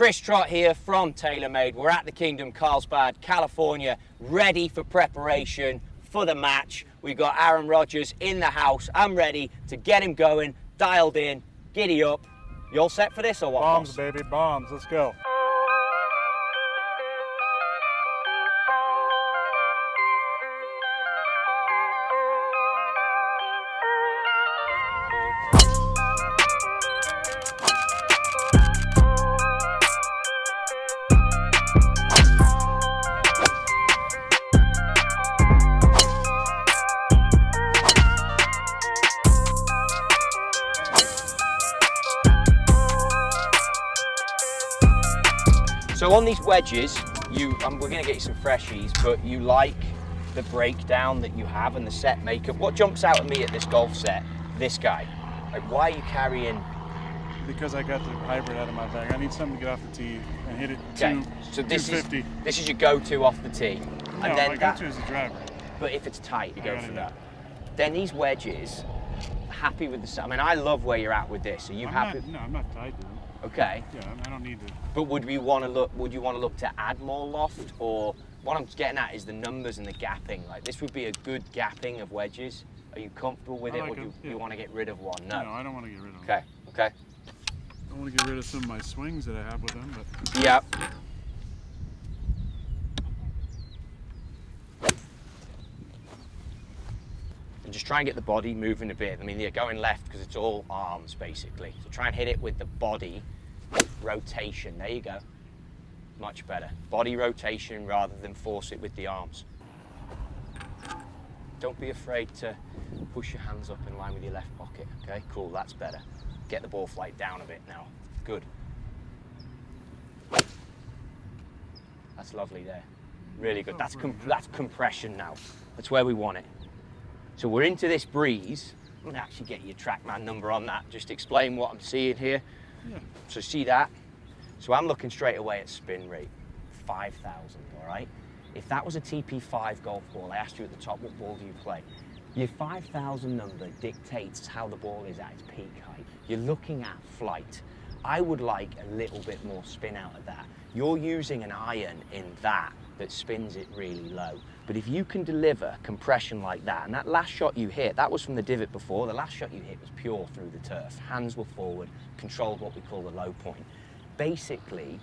Chris Trott here from TaylorMade. We're at the Kingdom, Carlsbad, California, ready for preparation for the match. We've got Aaron Rodgers in the house. I'm ready to get him going, dialed in, giddy up. You all set for this or what? Bombs, boss? baby, bombs. Let's go. So on these wedges, we're going to get you some freshies, but you like the breakdown that you have and the set makeup. What jumps out at me at this golf set? This guy. Like, why are you carrying? Because I got the hybrid out of my bag. I need something to get off the tee and hit it Okay, so this 250. This is your go-to off the tee. No, And then my go-to is the driver. But if it's tight, you go got for it, that. Then these wedges, happy with the. I mean, I love where you're at with this. Are you happy? No, I'm not tied to them. Okay. Yeah, I don't need to. But would you want to look to add more loft, or what I'm getting at is the numbers and the gapping? Like, this would be a good gapping of wedges. Are you comfortable with it, or do you want to get rid of one? No. No, I don't want to get rid of them. Okay. Okay. I want to get rid of some of my swings that I have with them, but. Yep. And just try and get the body moving a bit. I mean, you're going left because it's all arms, basically. So try and hit it with the body rotation. There you go. Much better. Body rotation rather than force it with the arms. Don't be afraid to push your hands up in line with your left pocket. Okay, cool, that's better. Get the ball flight down a bit now. Good. That's lovely there. Really good. That's compression now. That's where we want it. So we're into this breeze. I'm gonna actually get your TrackMan number on that. Just explain what I'm seeing here. Yeah. So see that? So I'm looking straight away at spin rate, 5,000, all right? If that was a TP5 golf ball, I asked you at the top, what ball do you play? Your 5,000 number dictates how the ball is at its peak height. You're looking at flight. I would like a little bit more spin out of that. You're using an iron in that spins it really low. But if you can deliver compression like that, and that last shot you hit, that was from the divot before, the last shot you hit was pure through the turf. Hands were forward, controlled what we call the low point. Basically,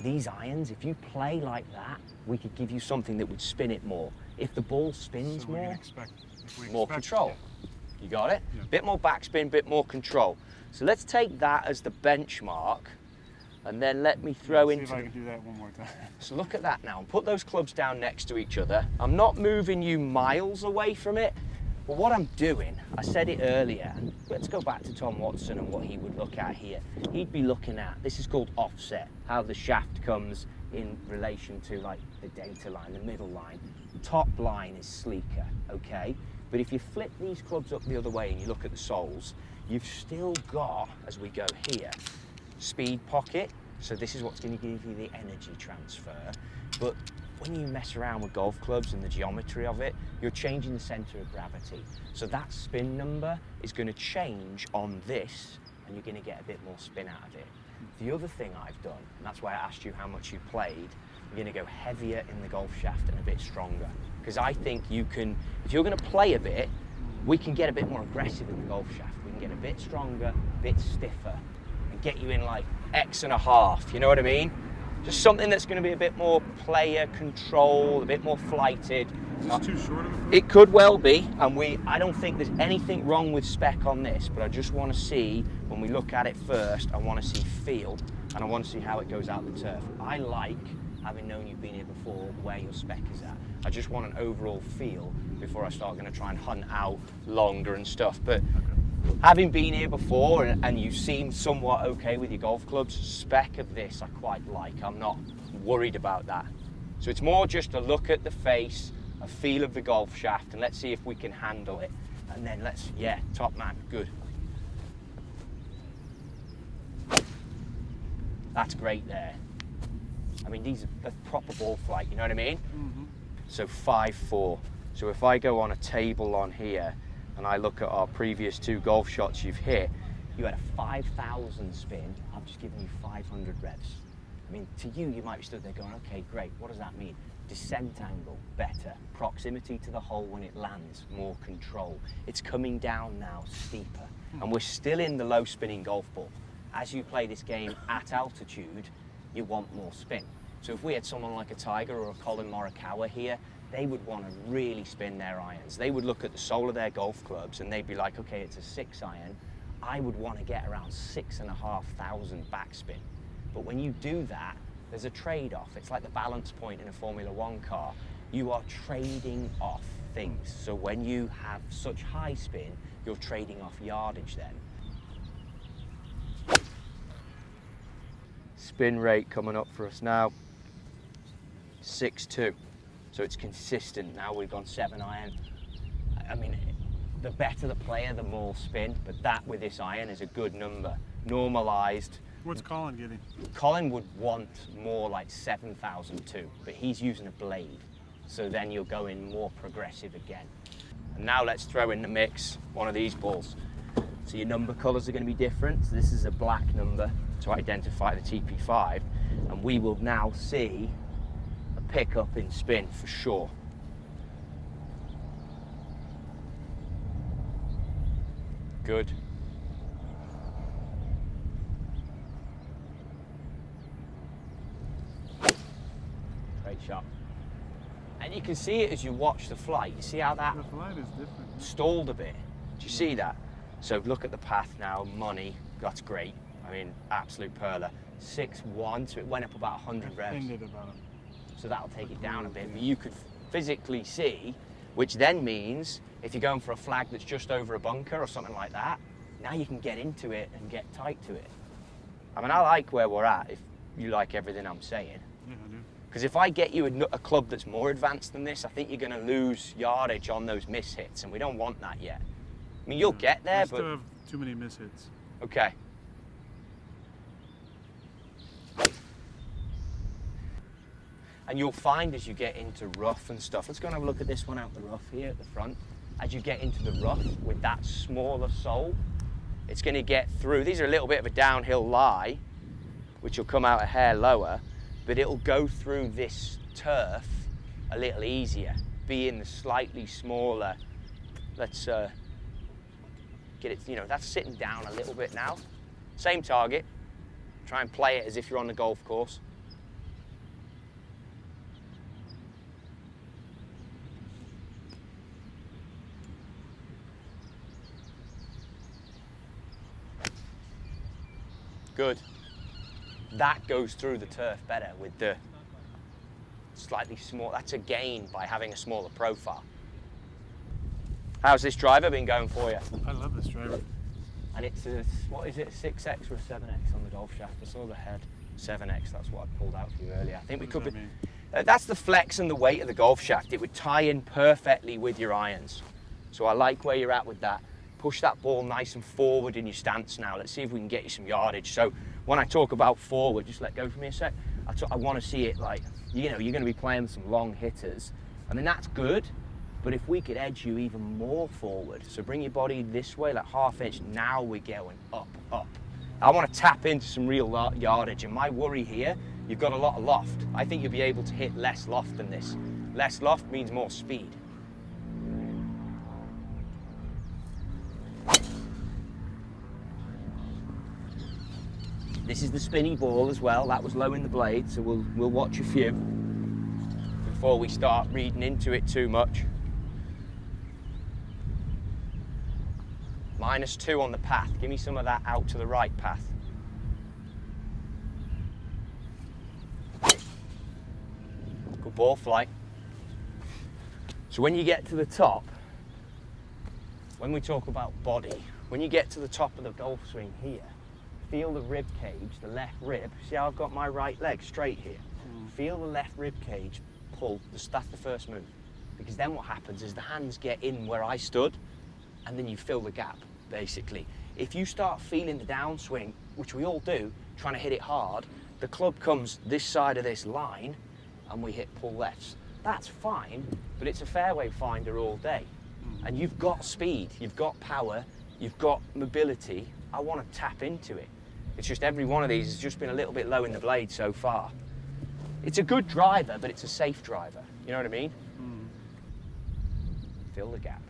these irons, if you play like that, we could give you something that would spin it more. If the ball spins more, more control. Yeah. You got it? Yeah. Bit more backspin, bit more control. So let's take that as the benchmark, and then let me throw into. See if I can do that one more time. So look at that now, and put those clubs down next to each other. I'm not moving you miles away from it, but what I'm doing, I said it earlier, and let's go back to Tom Watson and what he would look at here. He'd be looking at, this is called offset, how the shaft comes in relation to like the data line, the middle line. Top line is sleeker, okay? But if you flip these clubs up the other way and you look at the soles, you've still got, as we go here, speed pocket. So this is what's going to give you the energy transfer. But when you mess around with golf clubs and the geometry of it, you're changing the center of gravity. So that spin number is going to change on this, and you're going to get a bit more spin out of it. The other thing I've done, and that's why I asked you how much you played, you're going to go heavier in the golf shaft and a bit stronger. Because I think you can, if you're going to play a bit, we can get a bit more aggressive in the golf shaft. We can get a bit stronger, a bit stiffer, and get you in like X and a half, you know what I mean? Just something that's going to be a bit more player control, a bit more flighted. Is this too short of a club? It could well be, and I don't think there's anything wrong with spec on this, but I just want to see, when we look at it first, I want to see feel, and I want to see how it goes out the turf. I like, having known you've been here before, where your spec is at. I just want an overall feel before I start going to try and hunt out longer and stuff. But having been here before and you seem somewhat okay with your golf clubs, spec of this I quite like. I'm not worried about that. So it's more just a look at the face, a feel of the golf shaft, and let's see if we can handle it. And then top man, good. That's great there. I mean, these are proper ball flight, you know what I mean? Mm-hmm. So 5-4. So if I go on a table on here and I look at our previous 2 golf shots you've hit, you had a 5,000 spin. I've just given you 500 revs. I mean, to you, you might be stood there going, okay, great, what does that mean? Descent angle, better. Proximity to the hole when it lands, more control. It's coming down now, steeper. And we're still in the low spinning golf ball. As you play this game at altitude, you want more spin. So if we had someone like a Tiger or a Colin Morikawa here, they would want to really spin their irons. They would look at the sole of their golf clubs and they'd be like, okay, it's a 6 iron. I would want to get around 6,500 backspin. But when you do that, there's a trade-off. It's like the balance point in a Formula One car. You are trading off things. So when you have such high spin, you're trading off yardage then. Spin rate coming up for us now, 6.2. So it's consistent now. We've gone 7 iron. I mean, the better the player, the more spin, but that with this iron is a good number. Normalized. What's Colin getting? Colin would want more like 7,002, but he's using a blade. So then you're going more progressive again. And now let's throw in the mix one of these balls. So your number colors are going to be different. So this is a black number to identify the TP5, and we will now see a pickup in spin for sure. Good. Great shot. And you can see it as you watch the flight. You see how that The flight is different. stalled a bit? Do you see that? So look at the path now, money, that's great. I mean, absolute perler. 6.1, so it went up about 100 revs. So that'll take it down a bit. But you could physically see, which then means if you're going for a flag that's just over a bunker or something like that, now you can get into it and get tight to it. I mean, I like where we're at if you like everything I'm saying. Yeah, I do. Because if I get you a club that's more advanced than this, I think you're going to lose yardage on those miss hits, and we don't want that yet. I mean, you'll get there, I but... still have too many miss hits. Okay. And you'll find as you get into rough and stuff, let's go and have a look at this one out the rough here at the front. As you get into the rough with that smaller sole, it's going to get through. These are a little bit of a downhill lie, which will come out a hair lower, but it'll go through this turf a little easier, being the slightly smaller. Let's get it, you know, that's sitting down a little bit now. Same target. Try and play it as if you're on the golf course. Good. That goes through the turf better with the slightly small. That's a gain by having a smaller profile. How's this driver been going for you? I love this driver. And it's a, what is it, a 6X or a 7X on the golf shaft? I saw the head. 7X, that's what I pulled out for you earlier. I think we could be. That's the flex and the weight of the golf shaft. It would tie in perfectly with your irons. So I like where you're at with that. Push that ball nice and forward in your stance now. Let's see if we can get you some yardage. So when I talk about forward, just let go for me a sec. I want to see it like, you know, you're going to be playing some long hitters. I mean, that's good, but if we could edge you even more forward, so bring your body this way, like half inch, now we're going up, up. I want to tap into some real yardage, and my worry here, you've got a lot of loft. I think you'll be able to hit less loft than this. Less loft means more speed. This is the spinny ball as well. That was low in the blade, so we'll watch a few before we start reading into it too much. -2 on the path. Give me some of that out to the right path. Good ball flight. So when you get to the top, when we talk about body, when you get to the top of the golf swing here, feel the rib cage, the left rib. See how I've got my right leg straight here? Feel the left rib cage pull. That's the first move. Because then what happens is the hands get in where I stood, and then you fill the gap, basically. If you start feeling the downswing, which we all do, trying to hit it hard, the club comes this side of this line, and we hit pull lefts. That's fine, but it's a fairway finder all day. And you've got speed, you've got power, you've got mobility. I want to tap into it. It's just every one of these has just been a little bit low in the blade so far. It's a good driver, but it's a safe driver. You know what I mean? Fill the gap.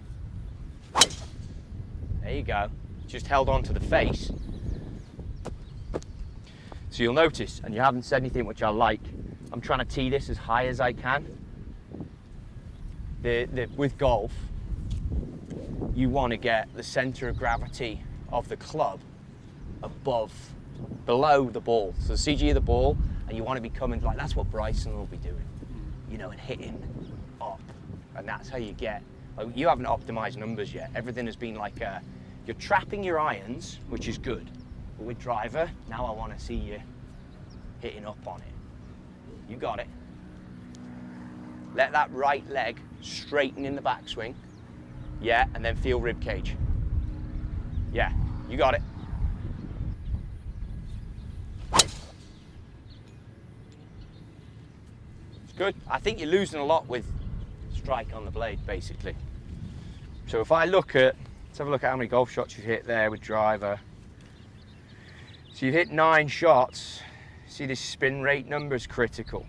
There you go. Just held on to the face. So you'll notice, and you haven't said anything which I like, I'm trying to tee this as high as I can. With golf, you want to get the center of gravity of the club below the ball. So the CG of the ball, and you want to be coming, like that's what Bryson will be doing, you know, and hitting up. And that's how you get, you haven't optimized numbers yet. Everything has been like, you're trapping your irons, which is good. But with driver, now I want to see you hitting up on it. You got it. Let that right leg straighten in the backswing. Yeah, and then feel rib cage. Yeah, you got it. It's good. I think you're losing a lot with strike on the blade, basically. So if I look at, let's have a look at how many golf shots you've hit there with driver. So you've hit 9 shots. See, this spin rate number is critical.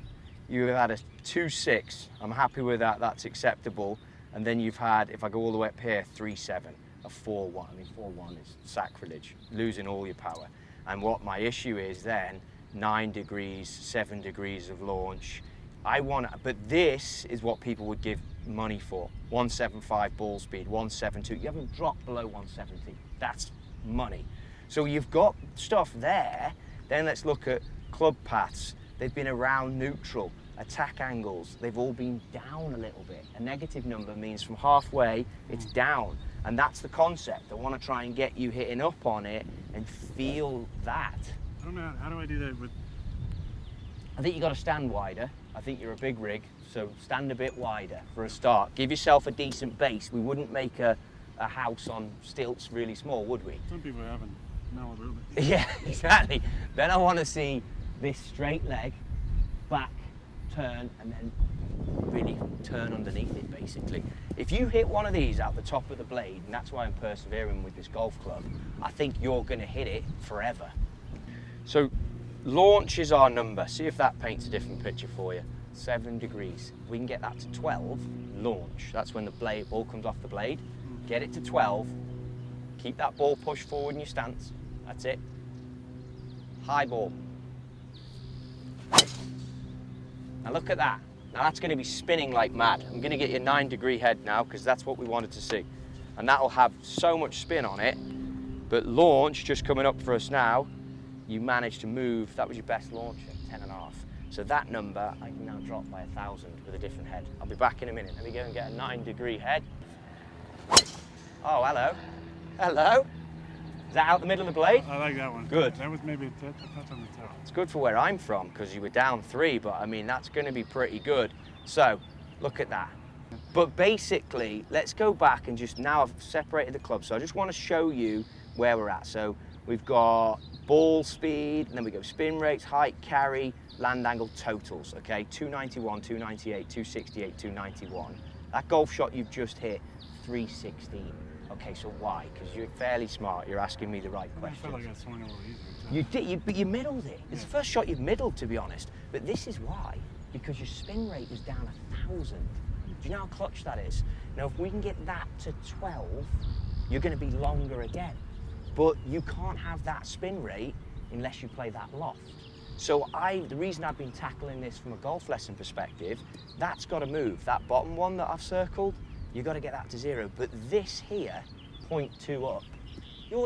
You've had a 2.6. I'm happy with that. That's acceptable. And then you've had, if I go all the way up here, 3.7, a 4.1. I mean, 4.1 is sacrilege, losing all your power. And what my issue is then, 9 degrees, 7 degrees of launch. But this is what people would give money for. 175 ball speed, 172. You haven't dropped below 170. That's money. So you've got stuff there. Then let's look at club paths. They've been around neutral. Attack angles, they've all been down a little bit. A negative number means from halfway, it's down. And that's the concept. I want to try and get you hitting up on it and feel that. I don't know, how do I do that with... I think you got to stand wider. I think you're a big rig, so stand a bit wider for a start. Give yourself a decent base. We wouldn't make a house on stilts really small, would we? Some people haven't. No, really. Yeah, exactly. Then I want to see this straight leg, back, turn, and then really turn underneath it, basically. If you hit one of these out the top of the blade, and that's why I'm persevering with this golf club, I think you're going to hit it forever. So launch is our number. See if that paints a different picture for you. 7 degrees. If we can get that to 12, launch. That's when the ball comes off the blade. Get it to 12. Keep that ball pushed forward in your stance. That's it. High ball. Now look at that. Now that's going to be spinning like mad. I'm going to get you a 9-degree head now because that's what we wanted to see. And that'll have so much spin on it. But launch, just coming up for us now, you managed to move. That was your best launch at 10.5. So that number, I can now drop by 1,000 with a different head. I'll be back in a minute. Let me go and get a 9-degree head. Oh, hello. Hello. Is that out the middle of the blade? I like that one. Good. That was maybe a touch on the toe. It's good for where I'm from because you were down 3, but I mean, that's going to be pretty good. So, look at that. But basically, let's go back and just, now I've separated the club, so I just want to show you where we're at. So, we've got ball speed, and then we go spin rates, height, carry, land angle, totals, okay? 291, 298, 268, 291. That golf shot you've just hit, 316. Okay, so why? Because you're fairly smart. You're asking me the right questions. I felt like I swung a little easier. You did, but you middled it. It's the first shot you've middled, to be honest. But this is why, because your spin rate was down 1,000. Do you know how clutch that is? Now, if we can get that to 12, you're going to be longer again. But you can't have that spin rate unless you play that loft. So the reason I've been tackling this from a golf lesson perspective, that's got to move. That bottom one that I've circled, you've got to get that to 0. But this here, 0.2 up,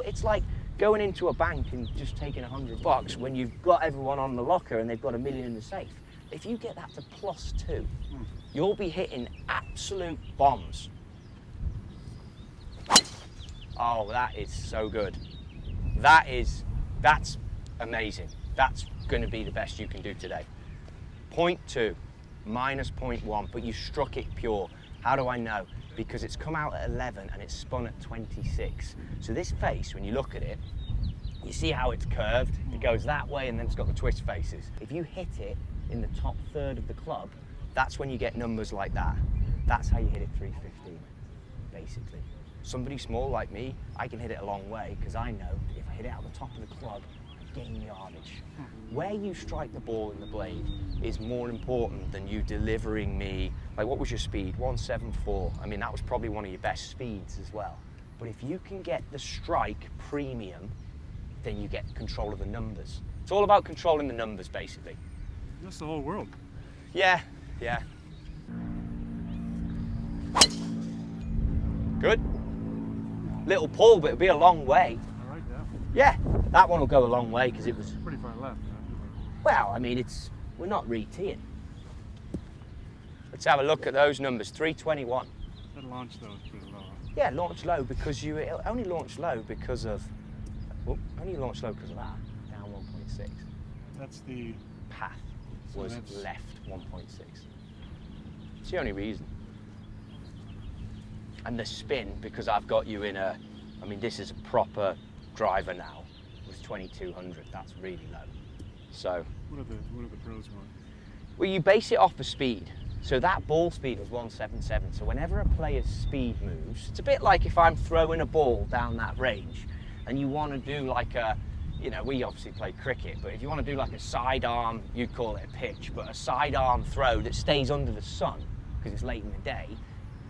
it's like going into a bank and just taking $100 when you've got everyone on the locker and they've got $1 million in the safe. If you get that to +2, you'll be hitting absolute bombs. Oh, that is so good. That's amazing. That's going to be the best you can do today. 0.2, minus 0.1, but you struck it pure. How do I know? Because it's come out at 11 and it's spun at 26. So this face, when you look at it, you see how it's curved? It goes that way and then it's got the twist faces. If you hit it in the top third of the club, that's when you get numbers like that. That's how you hit it 315, basically. Somebody small like me, I can hit it a long way because I know if I hit it out the top of the club, gain yardage. Where you strike the ball in the blade is more important than you delivering me, like what was your speed? 174. I mean, that was probably one of your best speeds as well. But if you can get the strike premium, then you get control of the numbers. It's all about controlling the numbers, basically. That's the whole world. Yeah, yeah. Good. Little pull, but it'll be a long way. I like that. Yeah, that one will go a long way because it was, Pretty far left. well, I mean, we're not re-teeing. Let's have a look at those numbers. 321. That launch though is pretty low. Yeah, launch low because it only launched low because of, well, only launched low because of that. Down 1.6. That's the Path So was that's- left 1.6. It's the only reason. And the spin, because I've got you in a, I mean, this is a proper driver now, was 2200. That's really low. So, what are the pros want? well, you base it off the speed. So that ball speed was 177. So whenever a player's speed moves, it's a bit like if I'm throwing a ball down that range and you want to do like a, you know, we obviously play cricket, but if you want to do like a sidearm, you'd call it a pitch, but a sidearm throw that stays under the sun because it's late in the day,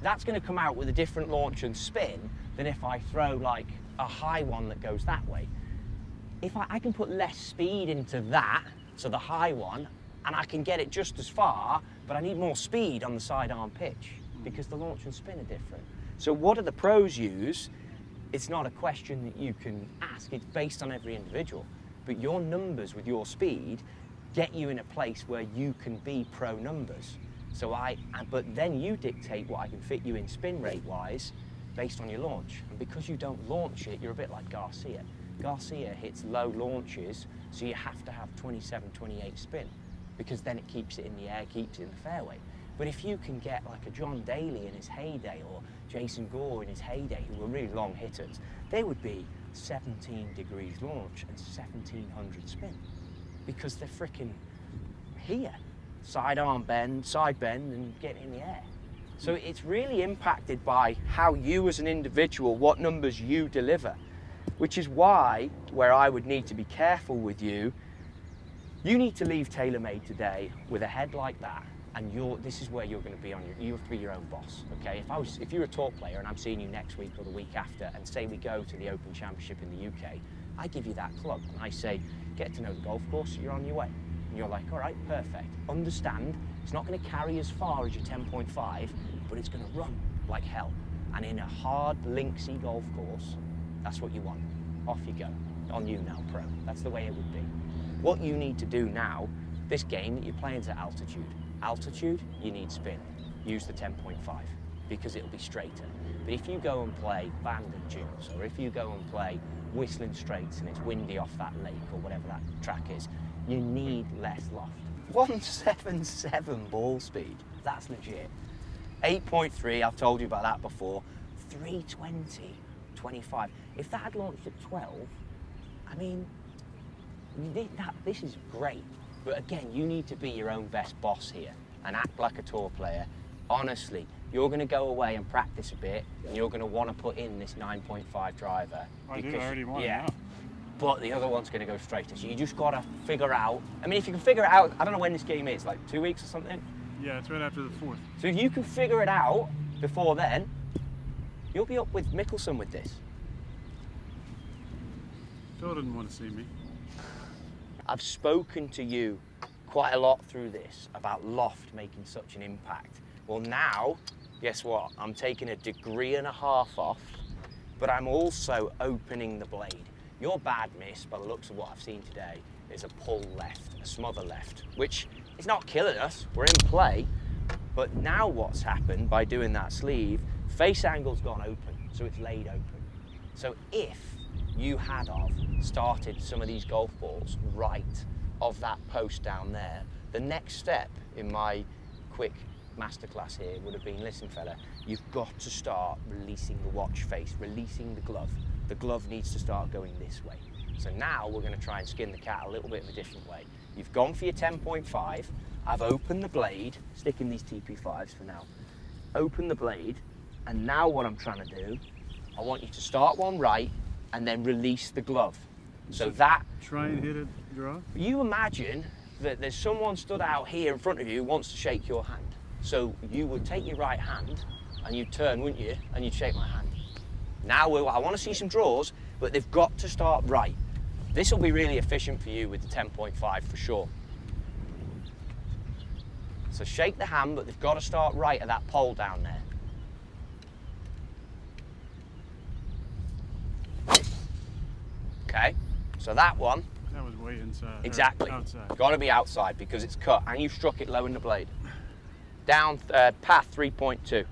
that's going to come out with a different launch and spin than if I throw like a high one that goes that way. If I can put less speed into that, so the high one, and I can get it just as far, but I need more speed on the sidearm pitch because the launch and spin are different. So what do the pros use? It's not a question that you can ask, it's based on every individual. But your numbers with your speed get you in a place where you can be pro numbers. But then you dictate what I can fit you in spin rate wise based on your launch. And because you don't launch it, you're a bit like Garcia. Garcia hits low launches, so you have to have 27, 28 spin because then it keeps it in the air, keeps it in the fairway. But if you can get like a John Daly in his heyday or Jason Gore in his heyday, who were really long hitters, they would be 17 degrees launch and 1700 spin because they're freaking here. Sidearm bend, side bend, and get in the air. So it's really impacted by how you as an individual, what numbers you deliver, which is why, where I would need to be careful with you, you need to leave TaylorMade today with a head like that, and this is where you're going to be you have to be your own boss, okay? If you're a tour player and I'm seeing you next week or the week after, and say we go to the Open Championship in the UK, I give you that club and I say, get to know the golf course, you're on your way. And you're like, all right, perfect. Understand, it's not going to carry as far as your 10.5, but it's going to run like hell. And in a hard, linksy golf course, that's what you want. Off you go. On you now, pro. That's the way it would be. What you need to do now, this game that you're playing is at altitude. Altitude, you need spin. Use the 10.5 because it'll be straighter. But if you go and play Bandon Dunes, or if you go and play Whistling Straits and it's windy off that lake or whatever that track is, you need less loft. 177 ball speed, that's legit. 8.3, I've told you about that before. 320, 25. If that had launched at 12, I mean, this is great. But again, you need to be your own best boss here and act like a tour player. Honestly, you're going to go away and practice a bit, and you're going to want to put in this 9.5 driver. I already want it now. But the other one's going to go straighter. So you just got to figure out. I mean, if you can figure it out, I don't know when this game is, like 2 weeks or something. Yeah, it's right after the 4th. So if you can figure it out before then, you'll be up with Mickelson with this. Phil didn't want to see me. I've spoken to you quite a lot through this about loft making such an impact. Well now, guess what? I'm taking 1.5 degrees off, but I'm also opening the blade. Your bad miss, by the looks of what I've seen today, is a pull left, a smother left, which is not killing us, we're in play. But now what's happened by doing that sleeve, face angle's gone open, so it's laid open. So if you had started some of these golf balls right of that post down there, the next step in my quick masterclass here would have been, listen fella, you've got to start releasing the watch face, releasing the glove. The glove needs to start going this way. So now we're going to try and skin the cat a little bit of a different way. You've gone for your 10.5, I've opened the blade, sticking these TP5s for now, open the blade, and now what I'm trying to do, I want you to start one right and then release the glove. So that, try and hit it, draw. you imagine that there's someone stood out here in front of you who wants to shake your hand. So you would take your right hand and you'd turn, wouldn't you? And you'd shake my hand. Now I want to see some draws, but they've got to start right. This will be really efficient for you with the 10.5 for sure. So shake the hand, but they've got to start right at that pole down there. Okay, so that one. That was way inside. Exactly. Outside. Got to be outside because it's cut and you struck it low in the blade. Down path 3.2.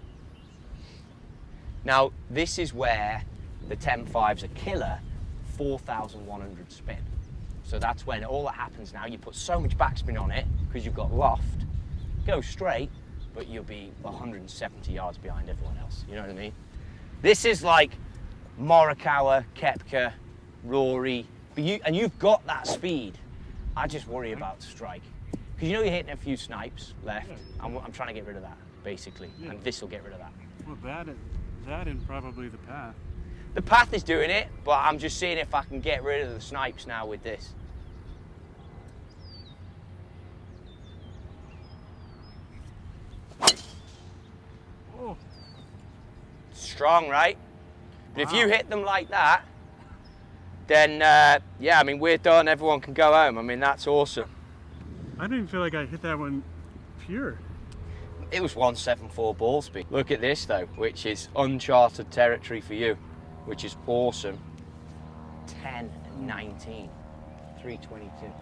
Now, this is where the 10.5's a killer, 4,100 spin. So that's when all that happens now. You put so much backspin on it because you've got loft. Go straight, but you'll be 170 yards behind everyone else. You know what I mean? This is like Morikawa, Koepka, Rory, and you've got that speed. I just worry about strike. Because you know you're hitting a few snipes left. Yeah. I'm trying to get rid of that, basically. Yeah. And this will get rid of that. Well, that and probably the path. The path is doing it, but I'm just seeing if I can get rid of the snipes now with this. Oh. Strong, right? But if you Wow. hit them like that, then, yeah, I mean, we're done. Everyone can go home. I mean, that's awesome. I didn't even feel like I hit that one pure. It was 174 ball speed. Look at this, though, which is uncharted territory for you, which is awesome. 10-19, 322.